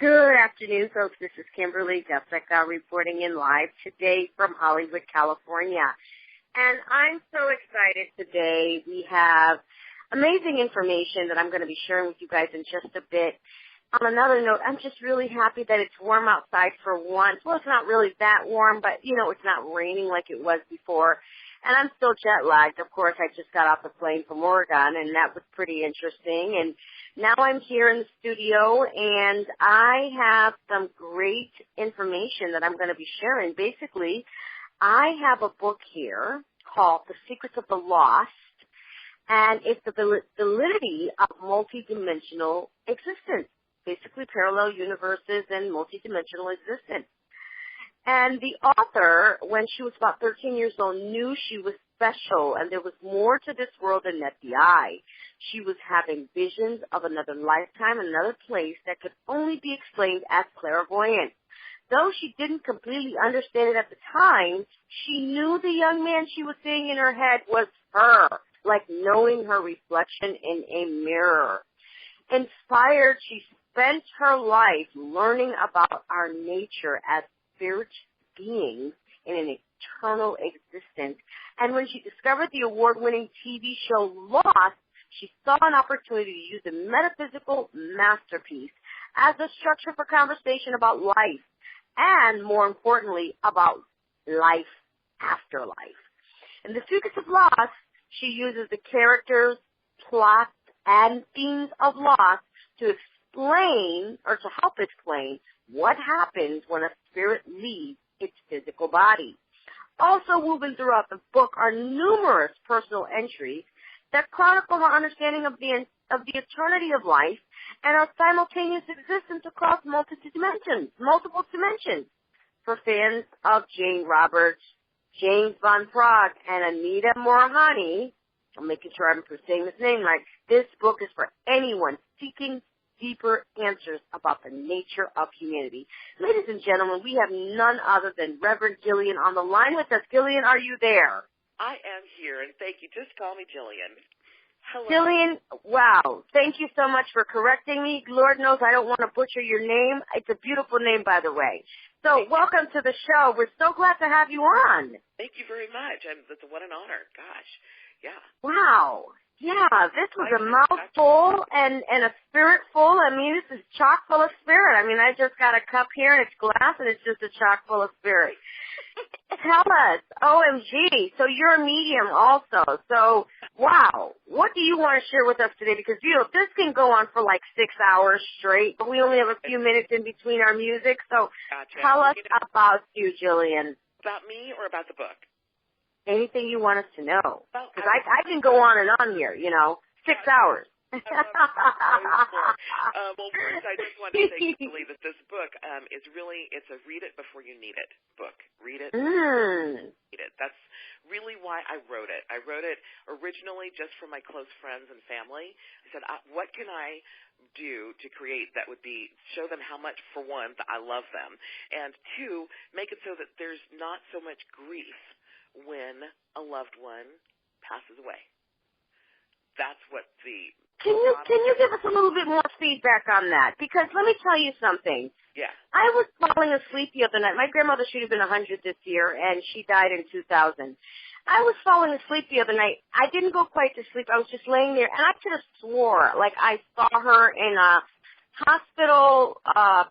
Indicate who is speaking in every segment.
Speaker 1: Good afternoon, folks. This is Kimberly Jessica reporting in live today from Hollywood, California. And I'm so excited today. We have amazing information that I'm going to be sharing with you guys in just a bit. On another note, I'm just really happy that it's warm outside for once. Well, it's not really that warm, but, it's not raining like it was before. And I'm still jet lagged. Of course, I just got off the plane from Oregon, and that was pretty interesting. And now I'm here in the studio, and I have some great information that I'm going to be sharing. Basically, I have a book here called The Secrets of the Lost, and it's the validity of multidimensional existence, basically parallel universes and multidimensional existence. And the author, when she was about 13 years old, knew she was special and there was more to this world than met the eye. She was having visions of another lifetime, another place that could only be explained as clairvoyance. Though she didn't completely understand it at the time, she knew the young man she was seeing in her head was her, like knowing her reflection in a mirror. Inspired, she spent her life learning about our nature as spirit beings in an eternal existence. And when she discovered the award-winning TV show Lost, she saw an opportunity to use a metaphysical masterpiece as a structure for conversation about life and, more importantly, about life after life. In The Secrets of Lost, she uses the characters, plots, and themes of Lost to explain, or to help explain, what happens when a spirit leaves its physical body. Also woven throughout the book are numerous personal entries that chronicle her understanding of the eternity of life and our simultaneous existence across multiple dimensions. For fans of Jane Roberts, James von Praagh, and Anita Moorjani, I'm making sure I'm saying this name right, this book is for anyone seeking deeper answers about the nature of humanity. Ladies and gentlemen, we have none other than Reverend Gillian on the line with us. Gillian, are you there?
Speaker 2: I am here, and thank you. Just call me Gillian. Hello.
Speaker 1: Gillian, wow. Thank you so much for correcting me. Lord knows I don't want to butcher your name. It's a beautiful name, by the way. So welcome to the show. We're so glad to have you on.
Speaker 2: Thank you very much. What an honor. Gosh. Yeah.
Speaker 1: Wow. Yeah, this was a mouthful and a spirit full. I mean, this is chock full of spirit. I mean, I just got a cup here and it's glass and it's just a chock full of spirit. Tell us, OMG, so you're a medium also. So, wow, what do you want to share with us today? Because, this can go on for like 6 hours straight, but we only have a few minutes in between our music. So
Speaker 2: Gotcha.
Speaker 1: Tell us about you, Gillian.
Speaker 2: About me or about the book?
Speaker 1: Anything you want us to know. Because I can go on and on here, 6 hours.
Speaker 2: Well, first, I just want to say quickly that this book is really, it's a read it before you need it book. Read it. Read it. That's really why I wrote it. I wrote it originally just for my close friends and family. I said, what can I do to create that would be, show them how much, for one, that I love them, and two, make it so that there's not so much grief when a loved one passes away. That's what the...
Speaker 1: Can you give us a little bit more feedback on that? Because let me tell you something.
Speaker 2: Yeah.
Speaker 1: I was falling asleep the other night. My grandmother should have been 100 this year, and she died in 2000. I was falling asleep the other night. I didn't go quite to sleep. I was just laying there, and I could have swore, like I saw her in a hospital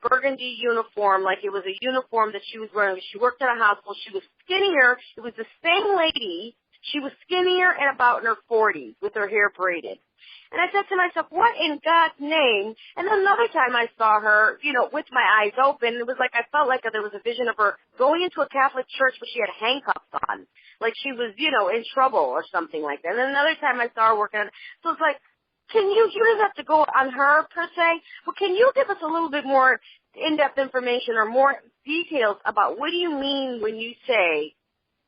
Speaker 1: burgundy uniform, like it was a uniform that she was wearing. She worked at a hospital. She was skinnier. It was the same lady. She was skinnier and about in her 40s with her hair braided. And I said to myself, what in God's name? And then another time I saw her, with my eyes open, it was like I felt like there was a vision of her going into a Catholic church, but she had handcuffs on, like she was, in trouble or something like that. And then another time I saw her working on it. So it's like, you don't have to go on her per se, but can you give us a little bit more in-depth information or more details about what do you mean when you say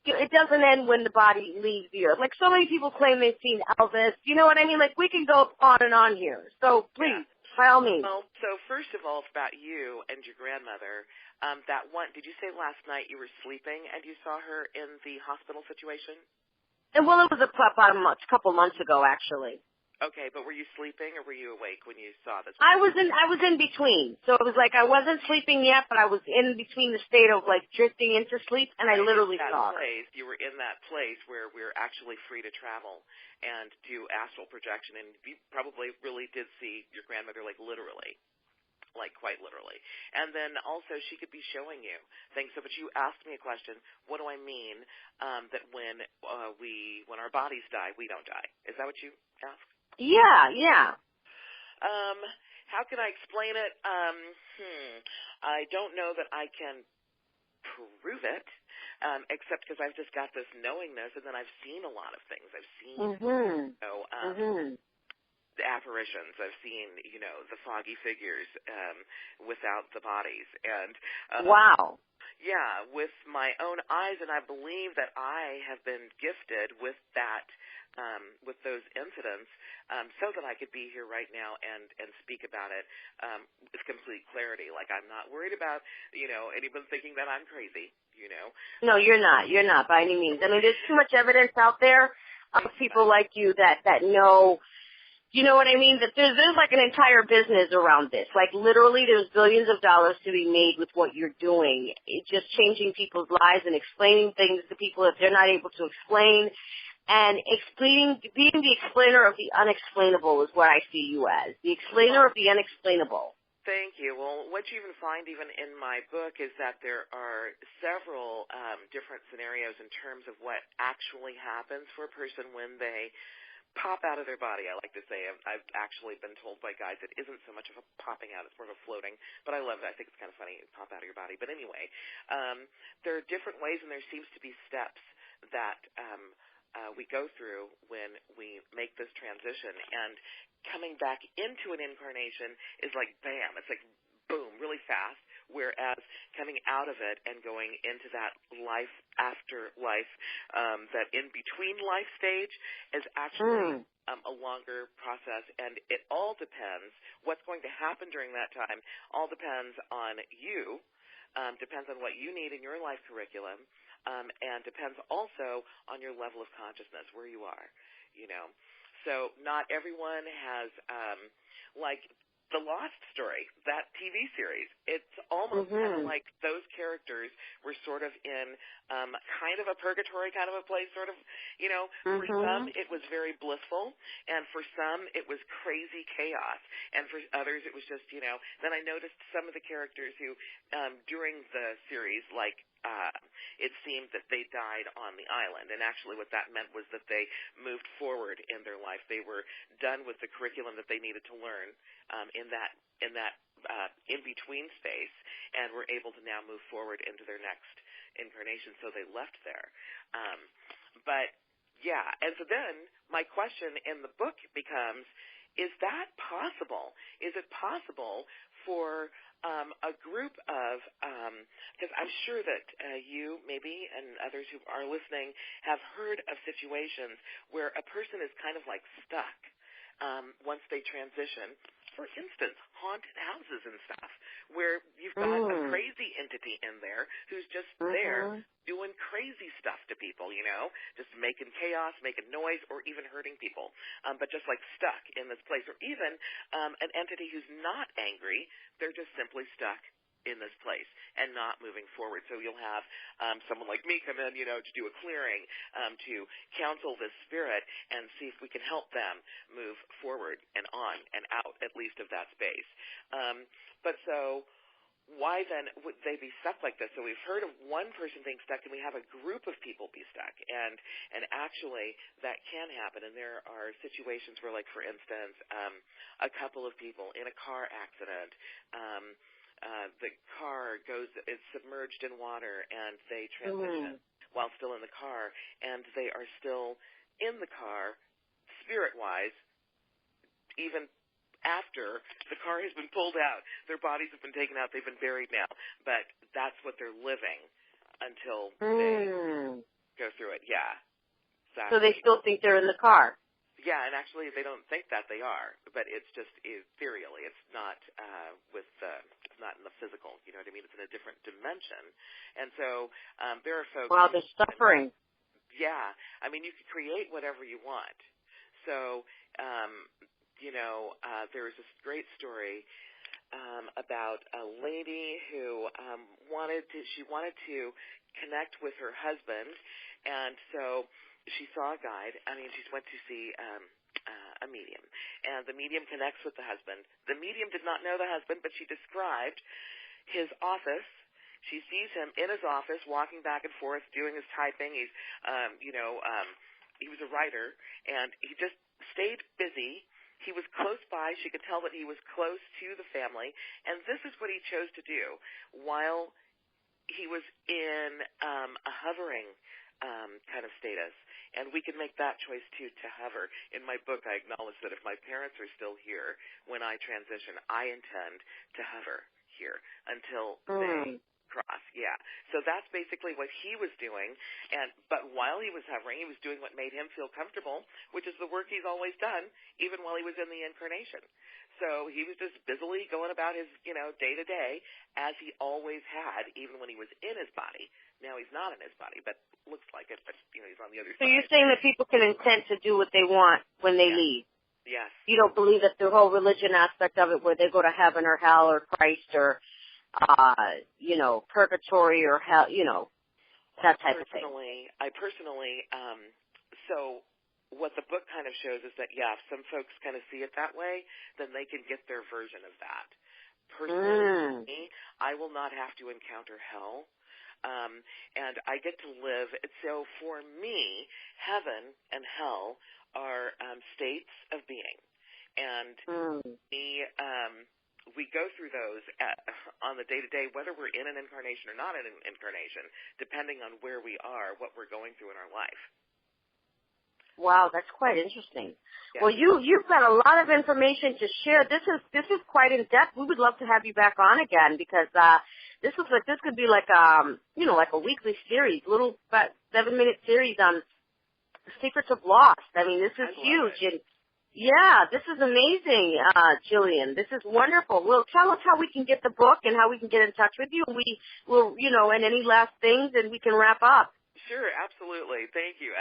Speaker 1: it doesn't end when the body leaves the earth? Like so many people claim they've seen Elvis. You know what I mean? Like we can go on and on here. So please, by all means.
Speaker 2: Well, so first of all, it's about you and your grandmother. Did you say last night you were sleeping and you saw her in the hospital situation?
Speaker 1: And well, it was about a couple months ago, actually.
Speaker 2: Okay, but were you sleeping or were you awake when you saw this?
Speaker 1: I was in between. So it was like I wasn't sleeping yet, but I was in between the state of like drifting into sleep, and I literally saw her.
Speaker 2: You were in that place where we're actually free to travel and do astral projection, and you probably really did see your grandmother like literally. Like quite literally. And then also she could be showing you things. So, but you asked me a question, what do I mean that when our bodies die, we don't die? Is that what you asked?
Speaker 1: Yeah.
Speaker 2: How can I explain it? I don't know that I can prove it, except because I've just got this knowingness, and then I've seen a lot of things. I've seen, the apparitions. I've seen, the foggy figures without the bodies. And
Speaker 1: wow.
Speaker 2: Yeah, with my own eyes, and I believe that I have been gifted with that, with those incidents, so that I could be here right now and speak about it with complete clarity. Like, I'm not worried about, anyone thinking that I'm crazy,
Speaker 1: No, you're not. You're not by any means. I mean, there's too much evidence out there of people like you that know. You know what I mean? That there's like an entire business around this. Like literally there's billions of dollars to be made with what you're doing. It's just changing people's lives and explaining things to people that they're not able to explain. And being the explainer of the unexplainable is what I see you as. The explainer of the unexplainable.
Speaker 2: Thank you. Well, what you even find even in my book is that there are several different scenarios in terms of what actually happens for a person when they pop out of their body. I like to say I've actually been told by guys it isn't so much of a popping out, it's more of a floating, but I love it. I think it's kind of funny, pop out of your body. But anyway, there are different ways, and there seems to be steps that we go through when we make this transition, and coming back into an incarnation is like bam, it's like boom, really fast, whereas coming out of it and going into that life after life, that in-between life stage is actually a longer process, and it all depends, what's going to happen during that time all depends on you, depends on what you need in your life curriculum, and depends also on your level of consciousness, where you are, So not everyone has, like, The Lost Story, that TV series, it's almost kind of like those characters were sort of in kind of a purgatory kind of a place, sort of, For some it was very blissful, and for some it was crazy chaos, and for others it was just, Then I noticed some of the characters who, during the series, like, it seemed that they died on the island, and actually what that meant was that they moved forward in their life. They were done with the curriculum that they needed to learn in that in-between space, and were able to now move forward into their next incarnation, so they left there. But, yeah, and so then my question in the book becomes, is that possible? Is it possible for a group of, because I'm sure that you maybe and others who are listening have heard of situations where a person is kind of like stuck once they transition. For instance, haunted houses and stuff, where you've got a crazy entity in there who's just there doing crazy stuff to people, just making chaos, making noise, or even hurting people, but just like stuck in this place. Or even an entity who's not angry, they're just simply stuck in this place and not moving forward. So you'll have someone like me come in, to do a clearing, to counsel this spirit and see if we can help them move forward and on and out, at least of that space. But so why then would they be stuck like this? So we've heard of one person being stuck, and we have a group of people be stuck, and actually that can happen. And there are situations where, like, for instance, a couple of people in a car accident, the car is submerged in water, and they transition while still in the car, and they are still in the car, spirit-wise, even after the car has been pulled out. Their bodies have been taken out. They've been buried now, but that's what they're living until they go through it. Yeah, exactly.
Speaker 1: So they still think they're in the car.
Speaker 2: Yeah, and actually they don't think that they are, but it's just ethereally. It's not it's not in the physical. You know what I mean? It's in a different dimension. And so there are folks.
Speaker 1: Wow, they're suffering.
Speaker 2: Yeah, I mean, you can create whatever you want. So there was this great story about a lady who wanted to connect with her husband, and so she saw a guide. She went to see a medium, and the medium connects with the husband. The medium did not know the husband, but she described his office. She sees him in his office, walking back and forth, doing his typing. He's, he was a writer, and he just stayed busy. He was close by. She could tell that he was close to the family, and this is what he chose to do while he was in a hovering kind of status. And we can make that choice, too, to hover. In my book, I acknowledge that if my parents are still here when I transition, I intend to hover here until they cross. Yeah. So that's basically what he was doing. But while he was hovering, he was doing what made him feel comfortable, which is the work he's always done, even while he was in the incarnation. So he was just busily going about his, day-to-day as he always had, even when he was in his body. Now he's not in his body, but looks like it, but, he's on the other side.
Speaker 1: So you're saying that people can intend to do what they want when they leave?
Speaker 2: Yes.
Speaker 1: You don't believe that the whole religion aspect of it, where they go to heaven or hell or Christ or, purgatory or hell, that type of thing.
Speaker 2: I personally, so what the book kind of shows is that, if some folks kind of see it that way, then they can get their version of that. Personally, for me, I will not have to encounter hell. And I get to live. So for me, heaven and hell are states of being. And we go through those on the day-to-day, whether we're in an incarnation or not in an incarnation, depending on where we are, what we're going through in our life.
Speaker 1: Wow, that's quite interesting.
Speaker 2: Yeah.
Speaker 1: Well, you've got a lot of information to share. This is quite in depth. We would love to have you back on again because this could be like like a weekly series, little about 7-minute series on Secrets of Lost. This is huge. And this is amazing, Gillian. This is wonderful. Well, tell us how we can get the book and how we can get in touch with you. We will, and any last things, and we can wrap up.
Speaker 2: Sure, absolutely. Thank you.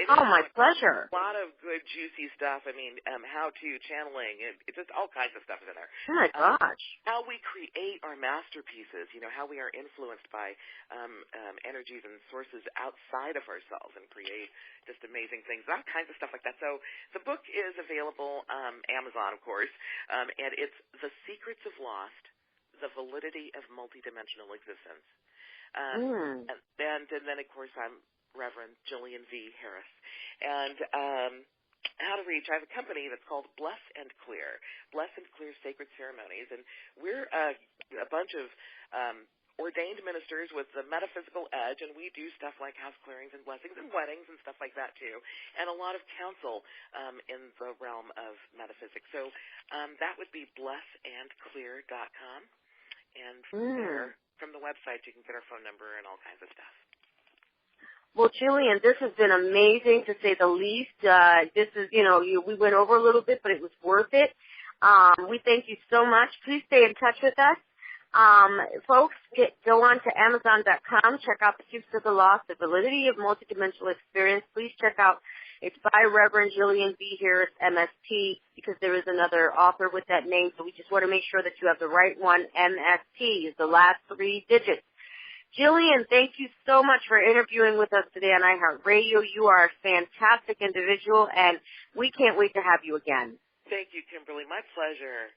Speaker 1: My pleasure.
Speaker 2: A lot of good, juicy stuff. How-to channeling. It's just all kinds of stuff in there.
Speaker 1: Oh, my gosh.
Speaker 2: How we create our masterpieces, how we are influenced by energies and sources outside of ourselves and create just amazing things, all kinds of stuff like that. So the book is available Amazon, of course, and it's The Secrets of Lost, The Validity of Multidimensional Existence. And then, of course, I'm Reverend Gillian V. Harris. And how to reach, I have a company that's called Bless and Clear Sacred Ceremonies. And we're a bunch of ordained ministers with the metaphysical edge, and we do stuff like house clearings and blessings and weddings and stuff like that, too, and a lot of counsel in the realm of metaphysics. So that would be blessandclear.com. And there, from the website, you can get our phone number and all kinds of stuff.
Speaker 1: Well, Gillian, this has been amazing to say the least. This is, we went over a little bit, but it was worth it. We thank you so much. Please stay in touch with us. Folks, go on to Amazon.com. Check out The Secrets of the Lost, The Validity of Multidimensional Experience. Please check out. It's by Reverend Gillian V. Harris, MST, because there is another author with that name, so we just want to make sure that you have the right one. MST is the last 3 digits. Gillian, thank you so much for interviewing with us today on iHeartRadio. You are a fantastic individual, and we can't wait to have you again.
Speaker 2: Thank you, Kimberly. My pleasure.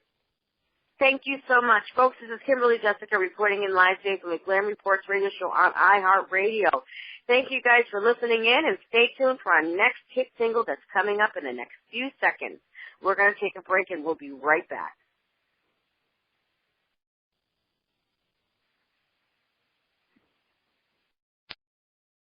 Speaker 1: Thank you so much. Folks, this is Kimberly Jessica reporting in live today from the Glam Reports radio show on iHeartRadio. Thank you guys for listening in, and stay tuned for our next hit single that's coming up in the next few seconds. We're going to take a break, and we'll be right back.